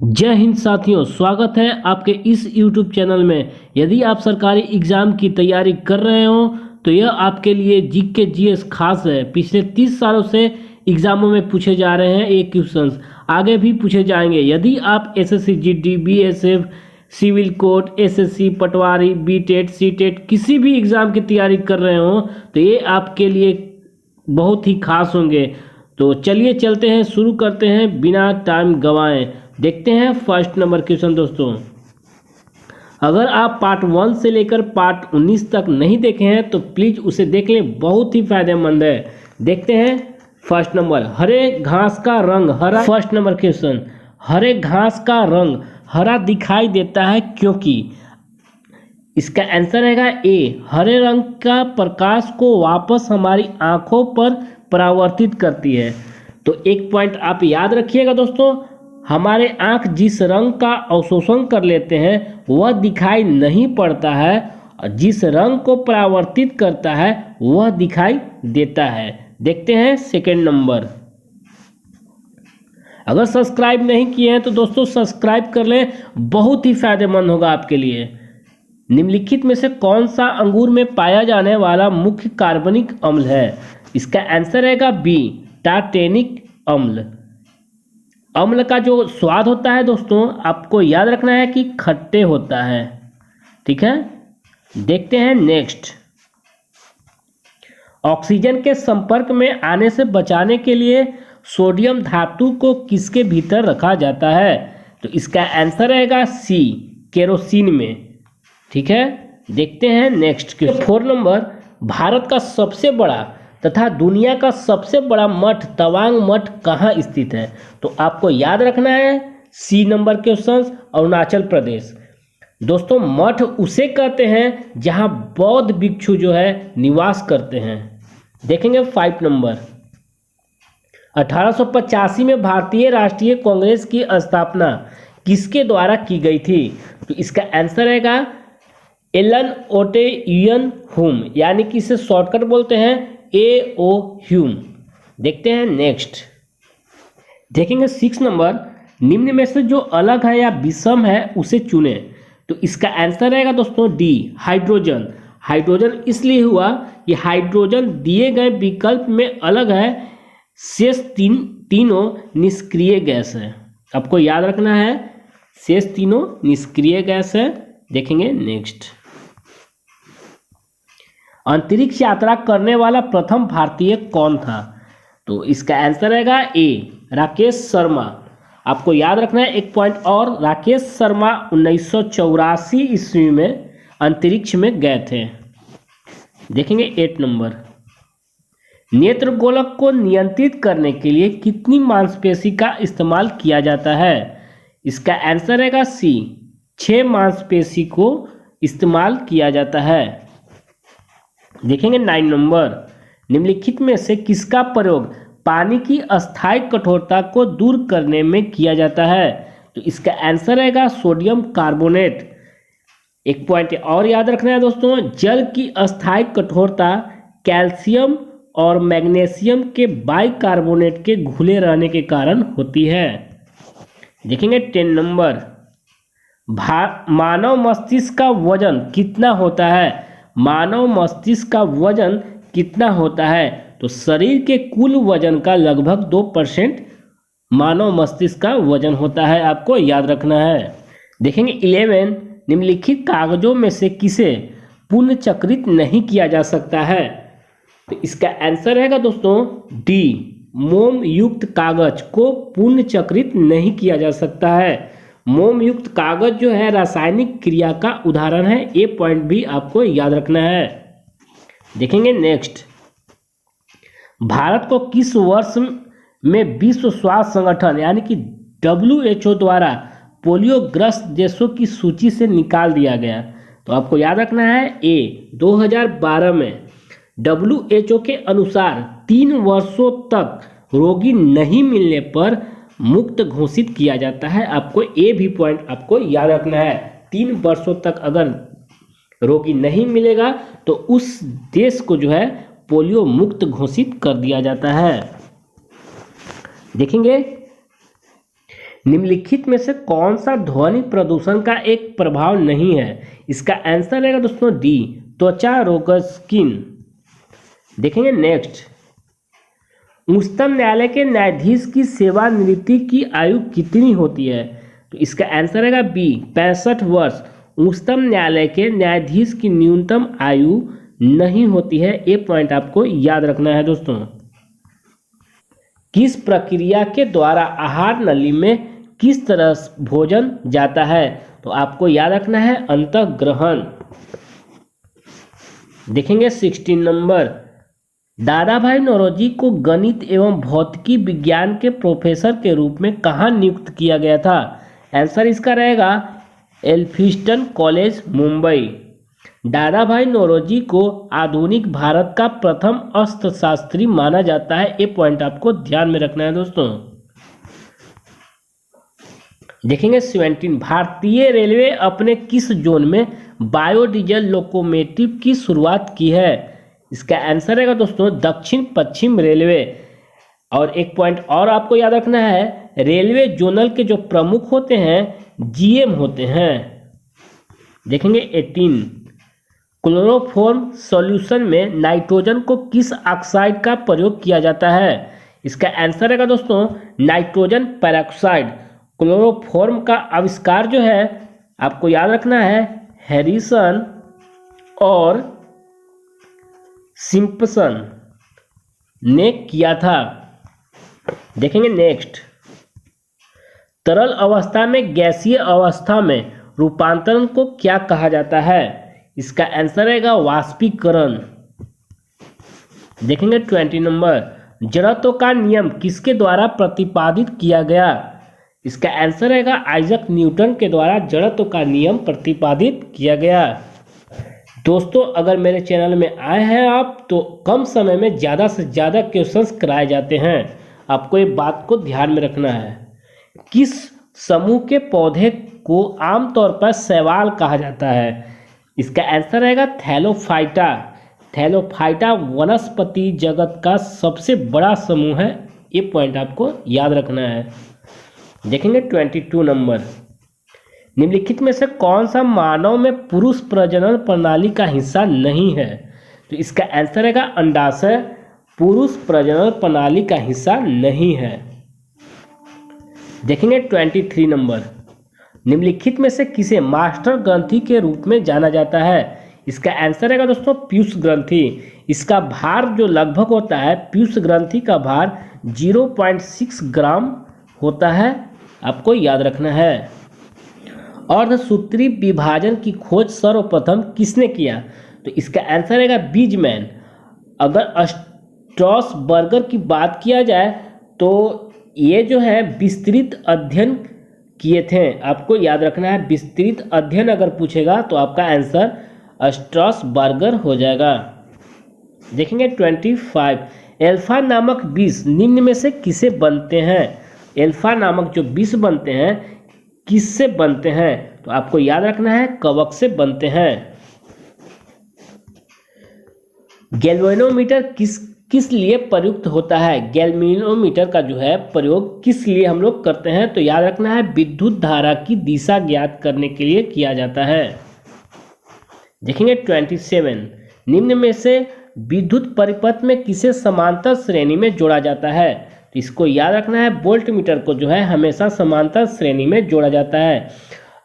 जय हिंद साथियों, स्वागत है आपके इस YouTube चैनल में। यदि आप सरकारी एग्ज़ाम की तैयारी कर रहे हो तो यह आपके लिए जीके जीएस खास है। पिछले 30 सालों से एग्ज़ामों में पूछे जा रहे हैं ये क्वेश्चंस, आगे भी पूछे जाएंगे। यदि आप SSC GD, BSF, civil court, SSC, Patwari, BTET, CTET किसी भी एग्ज़ाम की तैयारी कर रहे हो तो ये आपके लिए बहुत ही खास होंगे। तो चलिए चलते हैं, शुरू करते हैं बिना टाइम गंवाए। देखते हैं फर्स्ट नंबर क्वेश्चन। दोस्तों, अगर आप पार्ट 1 से लेकर पार्ट 19 तक नहीं देखे हैं तो प्लीज़ उसे देख लें, बहुत ही फायदेमंद है। देखते हैं फर्स्ट नंबर, हरे घास का रंग हरा। फर्स्ट नंबर क्वेश्चन, हरे घास का रंग हरा दिखाई देता है क्योंकि। इसका आंसर रहेगा ए, हरे रंग का प्रकाश को वापस हमारी आंखों पर परावर्तित करती है। तो एक पॉइंट आप याद रखिएगा दोस्तों, हमारे आँख जिस रंग का अवशोषण कर लेते हैं वह दिखाई नहीं पड़ता है, और जिस रंग को परावर्तित करता है वह दिखाई देता है। देखते हैं सेकंड नंबर। अगर सब्सक्राइब नहीं किए हैं तो दोस्तों सब्सक्राइब कर लें, बहुत ही फायदेमंद होगा आपके लिए। निम्नलिखित में से कौन सा अंगूर में पाया जाने वाला मुख्य कार्बनिक अम्ल है? इसका आंसर रहेगा बी, टार्टेनिक अम्ल। अम्ल का जो स्वाद होता है दोस्तों, आपको याद रखना है कि खट्टे होता है। ठीक है, देखते हैं नेक्स्ट। ऑक्सीजन के संपर्क में आने से बचाने के लिए सोडियम धातु को किसके भीतर रखा जाता है? तो इसका आंसर रहेगा सी, केरोसिन में। ठीक है, देखते हैं नेक्स्ट। 4 नंबर, भारत का सबसे बड़ा तथा दुनिया का सबसे बड़ा मठ तवांग मठ कहाँ स्थित है? तो आपको याद रखना है सी नंबर क्वेश्चन, अरुणाचल प्रदेश। दोस्तों, मठ उसे कहते हैं जहाँ बौद्ध भिक्षु जो है निवास करते हैं। देखेंगे 5 नंबर, 1885 में भारतीय राष्ट्रीय कांग्रेस की स्थापना किसके द्वारा की गई थी? तो इसका आंसर रहेगा एलन ओटे यूएन ह्यूम, यानी कि इसे शॉर्टकट बोलते हैं AO ह्यूम। देखते हैं नेक्स्ट। देखेंगे 6 नंबर, निम्न में से जो अलग है या विषम है उसे चुने। तो इसका आंसर रहेगा दोस्तों डी, हाइड्रोजन। हाइड्रोजन इसलिए हुआ कि हाइड्रोजन दिए गए विकल्प में अलग है, शेष तीनों निष्क्रिय गैस है। आपको याद रखना है शेष तीनों निष्क्रिय गैस है। देखेंगे नेक्स्ट। अंतरिक्ष यात्रा करने वाला प्रथम भारतीय कौन था? तो इसका आंसर रहेगा ए, राकेश शर्मा। आपको याद रखना है एक पॉइंट और, राकेश शर्मा 1984 ईस्वी में अंतरिक्ष में गए थे। देखेंगे 8 नंबर, नेत्र गोलक को नियंत्रित करने के लिए कितनी मांसपेशी का इस्तेमाल किया जाता है? इसका आंसर रहेगा सी, 6 मांसपेशी को इस्तेमाल किया जाता है। देखेंगे 9 नंबर, निम्नलिखित में से किसका प्रयोग पानी की अस्थायी कठोरता को दूर करने में किया जाता है? तो इसका आंसर रहेगा सोडियम कार्बोनेट। एक पॉइंट और याद रखना है दोस्तों, जल की अस्थायी कठोरता कैल्शियम और मैग्नीशियम के बाइकार्बोनेट के घुले रहने के कारण होती है। देखेंगे 10 नंबर, मानव मस्तिष्क का वजन कितना होता है? मानव मस्तिष्क का वजन कितना होता है? तो शरीर के कुल वजन का लगभग 2% मानव मस्तिष्क का वजन होता है, आपको याद रखना है। देखेंगे 11, निम्नलिखित कागजों में से किसे पुनर्चक्रित नहीं किया जा सकता है? तो इसका आंसर रहेगा दोस्तों डी, मोम युक्त कागज को पुनर्चक्रित नहीं किया जा सकता है। मोम युक्त कागज जो है रासायनिक क्रिया का उदाहरण है, ये पॉइंट भी आपको याद रखना है। देखेंगे नेक्स्ट, भारत को किस वर्ष में विश्व स्वास्थ्य संगठन यानी कि WHO द्वारा पोलियोग्रस्त देशों की सूची से निकाल दिया गया? तो आपको याद रखना है ए, 2012 में। WHO के अनुसार 3 वर्षों तक रोगी नहीं मिलने पर मुक्त घोषित किया जाता है। आपको ए भी पॉइंट आपको याद रखना है, 3 वर्षों तक अगर रोगी नहीं मिलेगा तो उस देश को जो है पोलियो मुक्त घोषित कर दिया जाता है। देखेंगे निम्नलिखित में से कौन सा ध्वनि प्रदूषण का एक प्रभाव नहीं है? इसका आंसर रहेगा दोस्तों डी, त्वचा रोग, स्किन। देखेंगे नेक्स्ट, उच्चतम न्यायालय के न्यायाधीश की सेवानिवृत्ति की आयु कितनी होती है? तो इसका आंसर रहेगा बी, 65 वर्ष। उच्चतम न्यायालय के न्यायाधीश की न्यूनतम आयु नहीं होती है, ये पॉइंट आपको याद रखना है दोस्तों। किस प्रक्रिया के द्वारा आहार नली में किस तरह भोजन जाता है? तो आपको याद रखना है अंतःग्रहण। देखेंगे 16 नंबर, दादा भाई नौरोजी को गणित एवं भौतिकी विज्ञान के प्रोफेसर के रूप में कहाँ नियुक्त किया गया था? आंसर इसका रहेगा एल्फिंस्टन कॉलेज, मुंबई। दादा भाई नौरोजी को आधुनिक भारत का प्रथम अर्थशास्त्री माना जाता है, ये पॉइंट आपको ध्यान में रखना है दोस्तों। देखेंगे 17, भारतीय रेलवे अपने किस जोन में बायोडीजल लोकोमोटिव की शुरुआत की है? इसका आंसर रहेगा दोस्तों दक्षिण पश्चिम रेलवे। और एक पॉइंट और आपको याद रखना है, रेलवे जोनल के जो प्रमुख होते हैं जीएम होते हैं। देखेंगे 18, क्लोरोफॉर्म सॉल्यूशन में नाइट्रोजन को किस ऑक्साइड का प्रयोग किया जाता है? इसका आंसर रहेगा दोस्तों नाइट्रोजन पेरोक्साइड। क्लोरोफॉर्म का आविष्कार जो है आपको याद रखना है हैरिसन और सिम्पसन ने किया था। देखेंगे नेक्स्ट, तरल अवस्था में गैसीय अवस्था में रूपांतरण को क्या कहा जाता है? इसका आंसर रहेगा वाष्पीकरण। देखेंगे 20 नंबर, जड़त्व का नियम किसके द्वारा प्रतिपादित किया गया? इसका आंसर रहेगा आइजक न्यूटन के द्वारा जड़त्व का नियम प्रतिपादित किया गया। दोस्तों अगर मेरे चैनल में आए हैं आप, तो कम समय में ज़्यादा से ज़्यादा क्वेश्चंस कराए जाते हैं, आपको ये बात को ध्यान में रखना है। किस समूह के पौधे को आमतौर पर शैवाल कहा जाता है? इसका आंसर रहेगा थैलोफाइटा। थैलोफाइटा वनस्पति जगत का सबसे बड़ा समूह है, ये पॉइंट आपको याद रखना है। देखेंगे 22 नंबर, निम्नलिखित में से कौन सा मानव में पुरुष प्रजनन प्रणाली का हिस्सा नहीं है? तो इसका आंसर रहेगा अंडाशय पुरुष प्रजनन प्रणाली का हिस्सा नहीं है। देखेंगे 23 नंबर, निम्नलिखित में से किसे मास्टर ग्रंथि के रूप में जाना जाता है? इसका आंसर रहेगा दोस्तों पीयूष ग्रंथि। इसका भार जो लगभग होता है, पीयूष ग्रंथि का भार 0.6 ग्राम होता है, आपको याद रखना है। अर्धसूत्री विभाजन की खोज सर्वप्रथम किसने किया? तो इसका आंसर रहेगा बीजमैन। अगर स्ट्रॉसबर्गर की बात किया जाए तो ये जो है विस्तृत अध्ययन किए थे, आपको याद रखना है। विस्तृत अध्ययन अगर पूछेगा तो आपका आंसर स्ट्रॉसबर्गर हो जाएगा। देखेंगे 25, एल्फा नामक विष निम्न में से किसे बनते हैं? एल्फा नामक जो विष बनते हैं किससे बनते हैं? तो आपको याद रखना है कवक से बनते हैं। गैल्वेनोमीटर किस लिए प्रयुक्त होता है? गैल्वेनोमीटर का जो है प्रयोग किस लिए हम लोग करते हैं? तो याद रखना है विद्युत धारा की दिशा ज्ञात करने के लिए किया जाता है। देखेंगे 27, निम्न में से विद्युत परिपथ में किसे समांतर श्रेणी में जोड़ा जाता है? तो इसको याद रखना है वोल्ट मीटर को जो है हमेशा समांतर श्रेणी में जोड़ा जाता है।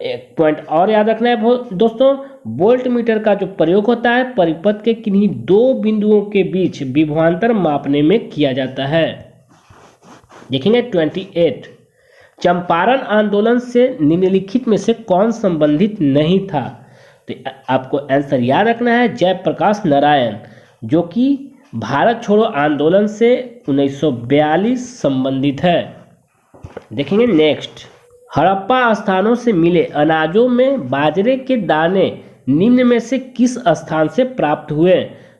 एक पॉइंट और याद रखना है दोस्तों, वोल्ट मीटर का जो प्रयोग होता है परिपथ के किन्हीं दो बिंदुओं के बीच विभवांतर मापने में किया जाता है। देखेंगे 28, चंपारण आंदोलन से निम्नलिखित में से कौन संबंधित नहीं था? तो आपको आंसर याद रखना है जयप्रकाश नारायण, जो कि भारत छोड़ो आंदोलन से 1942 संबंधित है। देखेंगे नेक्स्ट, हड़प्पा स्थानों से मिले अनाजों में बाजरे के दाने निम्न में से किस स्थान से प्राप्त हुए?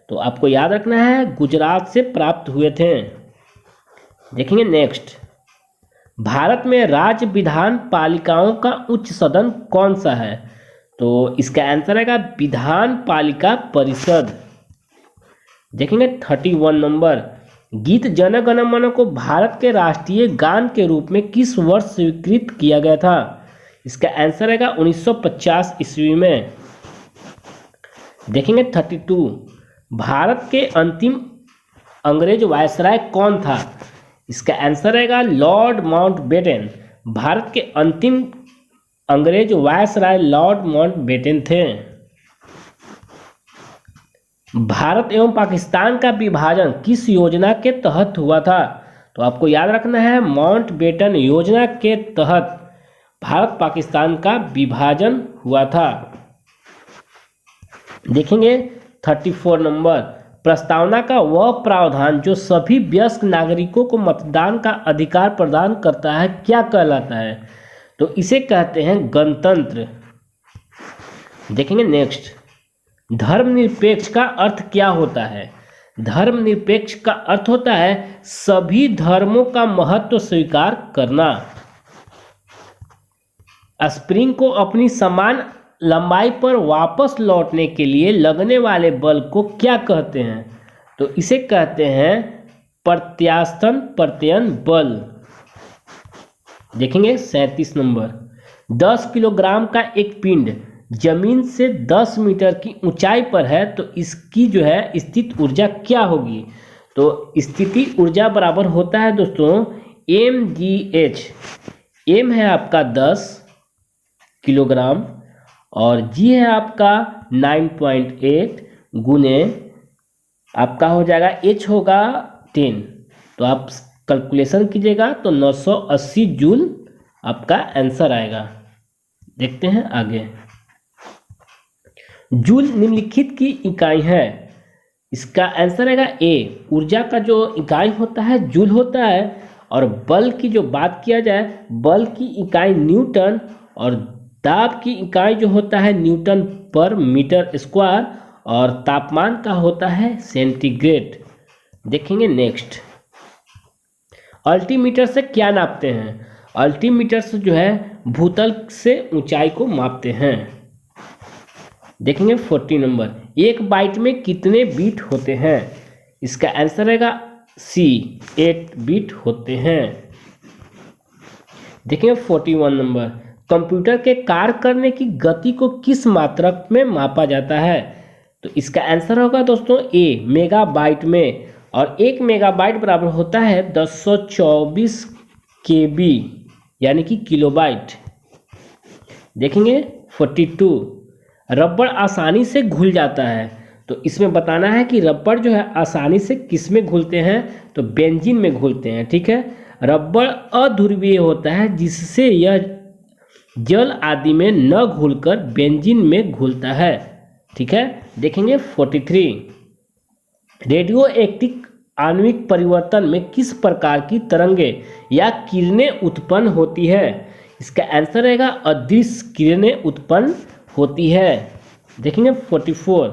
तो आपको याद रखना है गुजरात से प्राप्त हुए थे। देखेंगे नेक्स्ट, भारत में राज्य विधान पालिकाओं का उच्च सदन कौन सा है? तो इसका आंसर आएगा विधान पालिका परिषद। देखेंगे 31 नंबर, गीत जन गण मन को भारत के राष्ट्रीय गान के रूप में किस वर्ष स्वीकृत किया गया था? इसका आंसर रहेगा 1950 ईस्वी में। देखेंगे 32, भारत के अंतिम अंग्रेज वायसराय कौन था? इसका आंसर रहेगा लॉर्ड माउंटबेटन। भारत के अंतिम अंग्रेज वायसराय लॉर्ड माउंटबेटन थे। भारत एवं पाकिस्तान का विभाजन किस योजना के तहत हुआ था? तो आपको याद रखना है, माउंटबेटन योजना के तहत भारत पाकिस्तान का विभाजन हुआ था। देखेंगे 34 नंबर, प्रस्तावना का वह प्रावधान जो सभी वयस्क नागरिकों को मतदान का अधिकार प्रदान करता है क्या कहलाता है? तो इसे कहते हैं गणतंत्र। देखेंगे नेक्स्ट, धर्मनिरपेक्ष का अर्थ क्या होता है? धर्मनिरपेक्ष का अर्थ होता है सभी धर्मों का महत्व स्वीकार करना। स्प्रिंग को अपनी समान लंबाई पर वापस लौटने के लिए लगने वाले बल को क्या कहते हैं? तो इसे कहते हैं प्रत्यास्थन प्रत्ययन बल। देखेंगे 37 नंबर, 10 किलोग्राम का एक पिंड जमीन से 10 मीटर की ऊंचाई पर है तो इसकी जो है स्थित ऊर्जा क्या होगी? तो स्थिति ऊर्जा बराबर होता है दोस्तों mgh। m है आपका 10 किलोग्राम और g है आपका 9.8 गुने आपका हो जाएगा h होगा 10। तो आप कैलकुलेशन कीजिएगा तो 980 जूल आपका आंसर आएगा। देखते हैं आगे। जूल निम्नलिखित की इकाई है। इसका आंसर रहेगा ए। ऊर्जा का जो इकाई होता है जूल होता है और बल की जो बात किया जाए बल की इकाई न्यूटन और दाब की इकाई जो होता है न्यूटन पर मीटर स्क्वायर और तापमान का होता है सेंटीग्रेड। देखेंगे नेक्स्ट, अल्टीमीटर से क्या नापते हैं? अल्टीमीटर से जो है भूतल से ऊंचाई को मापते हैं। देखेंगे 40 नंबर, एक बाइट में कितने बीट होते हैं? इसका आंसर रहेगा सी, 8 बीट होते हैं। देखेंगे 41 नंबर, कंप्यूटर के कार्य करने की गति को किस मात्रक में मापा जाता है? तो इसका आंसर होगा दोस्तों ए, मेगाबाइट में। और 1 मेगाबाइट बराबर होता है 1024 KB यानी कि किलोबाइट। देखेंगे 42, रबड़ आसानी से घुल जाता है तो इसमें बताना है कि रबड़ जो है आसानी से किस में घुलते हैं? तो बेंजीन में घुलते हैं। ठीक है, रबड़ अध्रुवीय होता है जिससे यह जल आदि में न घुलकर बेंजीन में घुलता है। ठीक है, देखेंगे 43, रेडियो एक्टिव आणविक परिवर्तन में किस प्रकार की तरंगे या किरणें उत्पन्न होती है? इसका आंसर रहेगा अदृश्य किरणें उत्पन्न होती है। देखेंगे 44,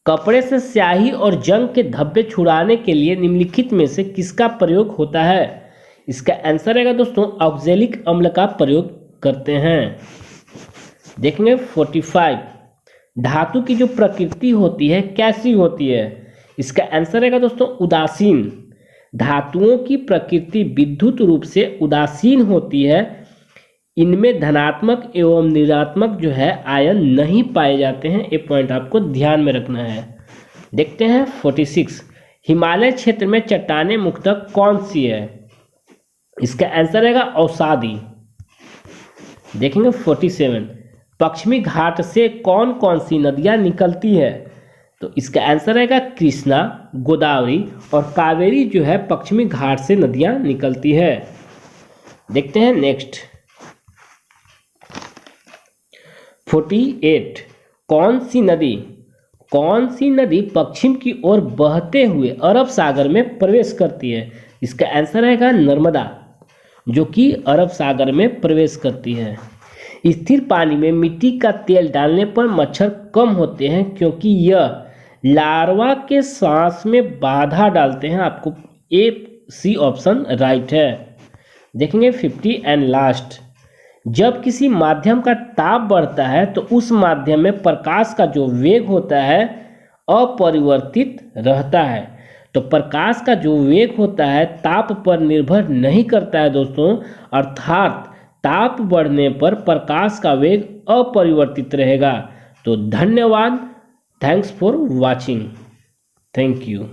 कपड़े से स्याही और जंग के धब्बे छुड़ाने के लिए निम्नलिखित में से किसका प्रयोग होता है? इसका आंसर रहेगा दोस्तों ऑक्जेलिक अम्ल का प्रयोग करते हैं। देखेंगे 45, धातु की जो प्रकृति होती है कैसी होती है? इसका आंसर रहेगा दोस्तों उदासीन। धातुओं की प्रकृति विद्युत रूप से उदासीन होती है। इनमें धनात्मक एवं ऋणात्मक जो है आयन नहीं पाए जाते हैं। ये पॉइंट आपको ध्यान में रखना है। देखते हैं 46, हिमालय क्षेत्र में चट्टानें मुख्यतः कौन सी है? इसका आंसर रहेगा औसादी। देखेंगे 47, पश्चिमी घाट से कौन कौन सी नदियां निकलती है? तो इसका आंसर रहेगा कृष्णा, गोदावरी और कावेरी जो है पश्चिमी घाट से नदियां निकलती है। देखते हैं नेक्स्ट 48, कौन सी नदी पश्चिम की ओर बहते हुए अरब सागर में प्रवेश करती है? इसका आंसर रहेगा नर्मदा, जो कि अरब सागर में प्रवेश करती है। स्थिर पानी में मिट्टी का तेल डालने पर मच्छर कम होते हैं क्योंकि यह लार्वा के सांस में बाधा डालते हैं। आपको ए सी ऑप्शन राइट है। देखेंगे 50 एंड लास्ट, जब किसी माध्यम का ताप बढ़ता है तो उस माध्यम में प्रकाश का जो वेग होता है अपरिवर्तित रहता है। तो प्रकाश का जो वेग होता है ताप पर निर्भर नहीं करता है दोस्तों, अर्थात ताप बढ़ने पर प्रकाश का वेग अपरिवर्तित रहेगा। तो धन्यवाद, thanks for watching, thank you.